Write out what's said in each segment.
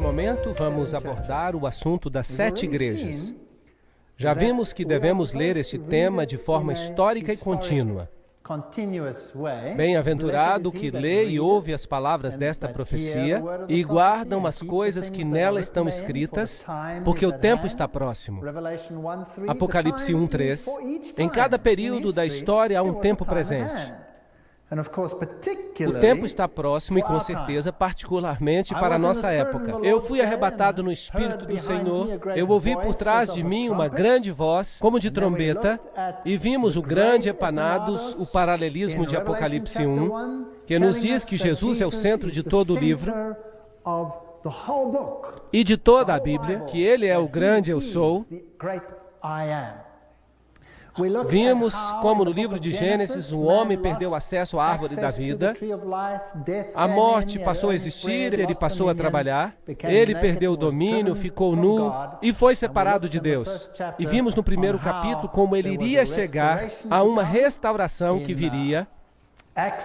momento, vamos abordar o assunto das 7 igrejas. Já vimos que devemos ler este tema de forma histórica e contínua. Bem-aventurado o que lê e ouve as palavras desta profecia e guardam as coisas que nela estão escritas, porque o tempo está próximo. Apocalipse 1:3. Em cada período da história há um tempo presente. O tempo está próximo e, com certeza, particularmente para a nossa época. Eu fui arrebatado no Espírito do Senhor, eu ouvi por trás de mim uma grande voz, como de trombeta, e vimos o grande Epanados, o paralelismo de Apocalipse 1, que nos diz que Jesus é o centro de todo o livro e de toda a Bíblia, que Ele é o grande Eu Sou. Vimos como no livro de Gênesis o homem perdeu acesso à árvore da vida, a morte passou a existir, ele passou a trabalhar, ele perdeu o domínio, ficou nu e foi separado de Deus. E vimos no primeiro capítulo como ele iria chegar a uma restauração que viria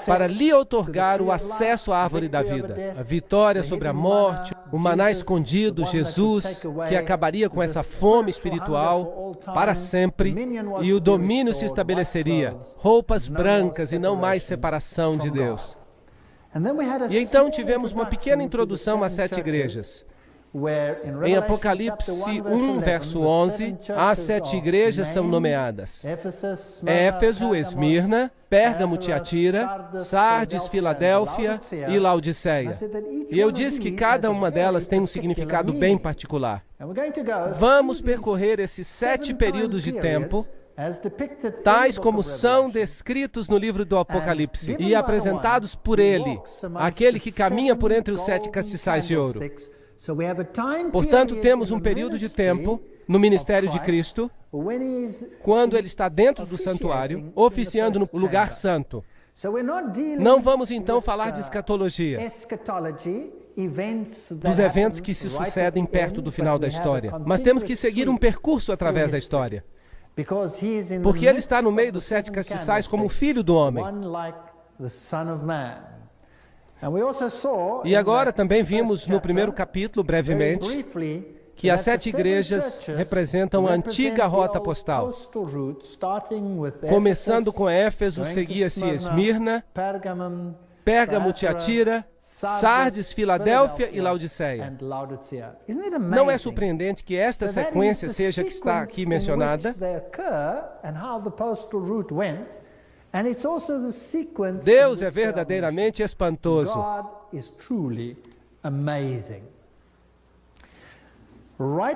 para lhe outorgar o acesso à árvore da vida, a vitória sobre a morte, o maná escondido, Jesus, que acabaria com essa fome espiritual para sempre, e o domínio se estabeleceria, roupas brancas e não mais separação de Deus. E então tivemos uma pequena introdução às 7 igrejas. Em Apocalipse 1, verso 11, as 7 igrejas são nomeadas: Éfeso, Esmirna, Pérgamo, Tiatira, Sardes, Filadélfia e Laodiceia. E eu disse que cada uma delas tem um significado bem particular. Vamos percorrer esses 7 períodos de tempo, tais como são descritos no livro do Apocalipse e apresentados por ele, aquele que caminha por entre os 7 castiçais de ouro. Portanto, temos um período de tempo no ministério de Cristo, quando ele está dentro do santuário, oficiando no lugar santo. Não vamos então falar de escatologia, dos eventos que se sucedem perto do final da história, mas temos que seguir um percurso através da história, porque ele está no meio dos 7 castiçais como o Filho do Homem. E agora também vimos no primeiro capítulo, brevemente, que as 7 igrejas representam a antiga rota postal. Começando com Éfeso, seguia-se Esmirna, Pérgamo, Tiatira, Sardes, Filadélfia e Laodiceia. Não é surpreendente que esta sequência seja a que está aqui mencionada? Deus é verdadeiramente espantoso.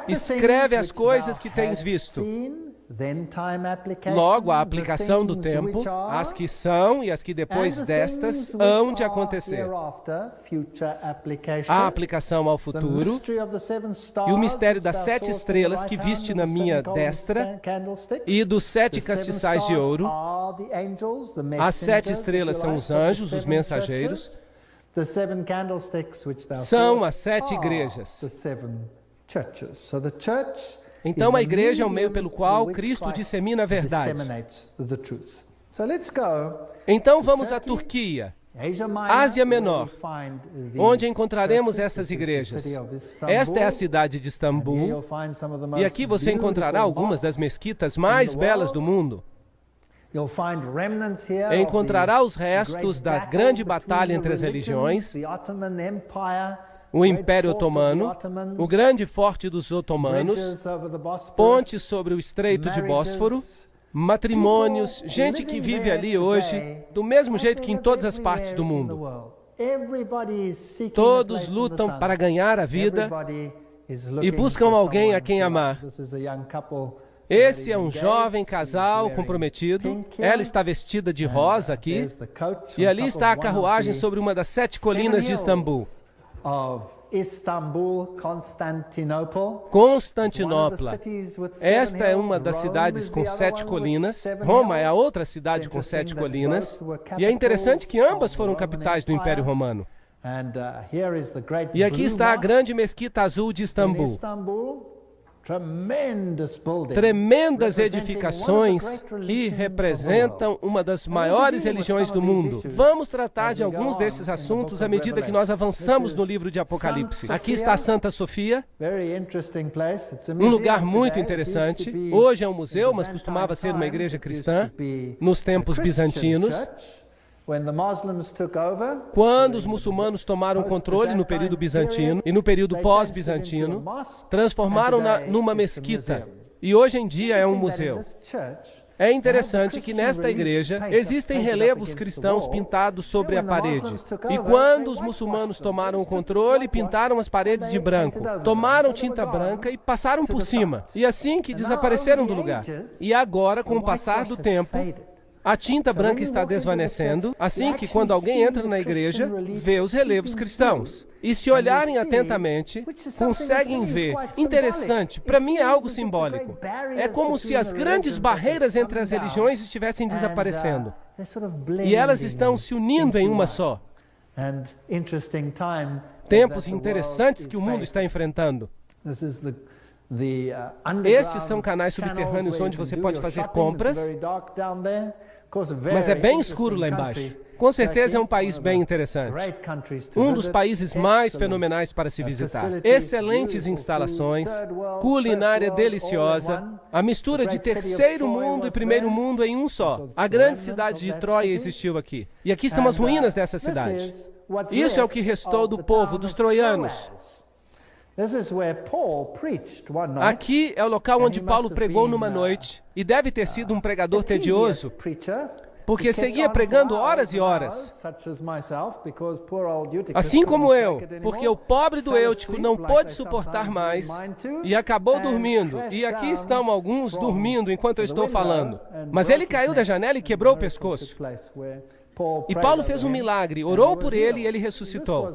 Escreve as coisas que tens visto. Logo, a aplicação do tempo, as que são e as que depois destas hão de acontecer. A aplicação ao futuro e o mistério das 7 estrelas que viste na minha destra e dos 7 castiçais de ouro. As 7 estrelas são os anjos, os mensageiros. São as 7 igrejas. Então, a igreja é o meio pelo qual Cristo dissemina a verdade. Então, vamos à Turquia, Ásia Menor, onde encontraremos essas igrejas. Esta é a cidade de Istambul, e aqui você encontrará algumas das mesquitas mais belas do mundo. Encontrará os restos da grande batalha entre as religiões, o Império Otomano, o grande forte dos otomanos, pontes sobre o Estreito de Bósforo, matrimônios, gente que vive ali hoje, do mesmo jeito que em todas as partes do mundo. Todos lutam para ganhar a vida e buscam alguém a quem amar. Esse é um jovem casal comprometido. Ela está vestida de rosa aqui, e ali está a carruagem sobre uma das 7 colinas de Istambul. Constantinopla. Esta é uma das cidades com 7 colinas. Roma é a outra cidade com 7 colinas. E é interessante que ambas foram capitais do Império Romano. E aqui está a grande mesquita azul de Istambul. tremendas edificações que representam uma das maiores religiões do mundo. Vamos tratar de alguns desses assuntos à medida que nós avançamos no livro de Apocalipse. Aqui está a Santa Sofia, um lugar muito interessante. Hoje é um museu, mas costumava ser uma igreja cristã nos tempos bizantinos. Quando os muçulmanos tomaram controle no período bizantino e no período pós-bizantino, transformaram-na numa mesquita e hoje em dia é um museu. É interessante que nesta igreja existem relevos cristãos pintados sobre a parede. E quando os muçulmanos tomaram o controle, pintaram as paredes de branco, tomaram tinta branca e passaram por cima. E assim que desapareceram do lugar. E agora, com o passar do tempo, a tinta branca está desvanecendo, assim que quando alguém entra na igreja, vê os relevos cristãos. E se olharem atentamente, conseguem ver. Interessante, para mim é algo simbólico. É como se as grandes barreiras entre as religiões estivessem desaparecendo. E elas estão se unindo em uma só. Tempos interessantes que o mundo está enfrentando. Estes são canais subterrâneos onde você pode fazer compras, mas é bem escuro lá embaixo. Com certeza é um país bem interessante. Um dos países mais fenomenais para se visitar. Excelentes instalações, culinária deliciosa, a mistura de terceiro mundo e primeiro mundo em um só. A grande cidade de Troia existiu aqui. E aqui estão as ruínas dessa cidade. Isso é o que restou do povo, dos troianos. Aqui é o local onde Paulo pregou numa noite, e deve ter sido um pregador tedioso, porque seguia pregando horas e horas. Assim como eu, porque o pobre do Eutico não pôde suportar mais e acabou dormindo. E aqui estão alguns dormindo enquanto eu estou falando. Mas ele caiu da janela e quebrou o pescoço. E Paulo fez um milagre, orou por ele e ele ressuscitou.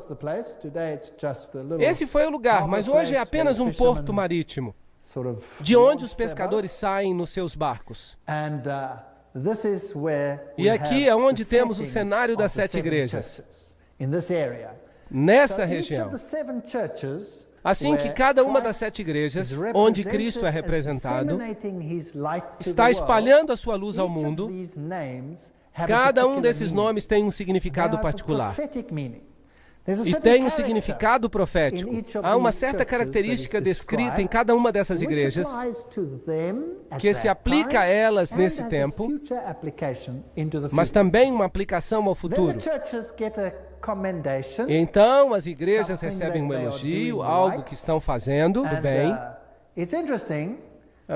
Esse foi o lugar, mas hoje é apenas um porto marítimo, de onde os pescadores saem nos seus barcos. E aqui é onde temos o cenário das 7 igrejas, nessa região. Assim que cada uma das 7 igrejas, onde Cristo é representado, está espalhando a sua luz ao mundo. Cada um desses nomes tem um significado particular. E tem um significado profético. Há uma certa característica descrita em cada uma dessas igrejas que se aplica a elas nesse tempo, mas também uma aplicação ao futuro. Então, as igrejas recebem um elogio, algo que estão fazendo do bem.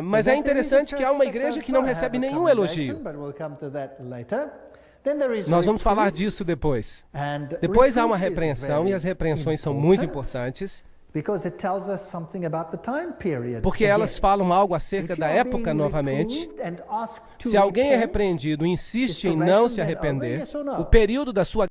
Mas é interessante que há uma igreja que não recebe nenhum elogio. Nós vamos falar disso depois. Depois há uma repreensão, e as repreensões são muito importantes, porque elas falam algo acerca da época novamente. Se alguém é repreendido e insiste em não se arrepender, o período da sua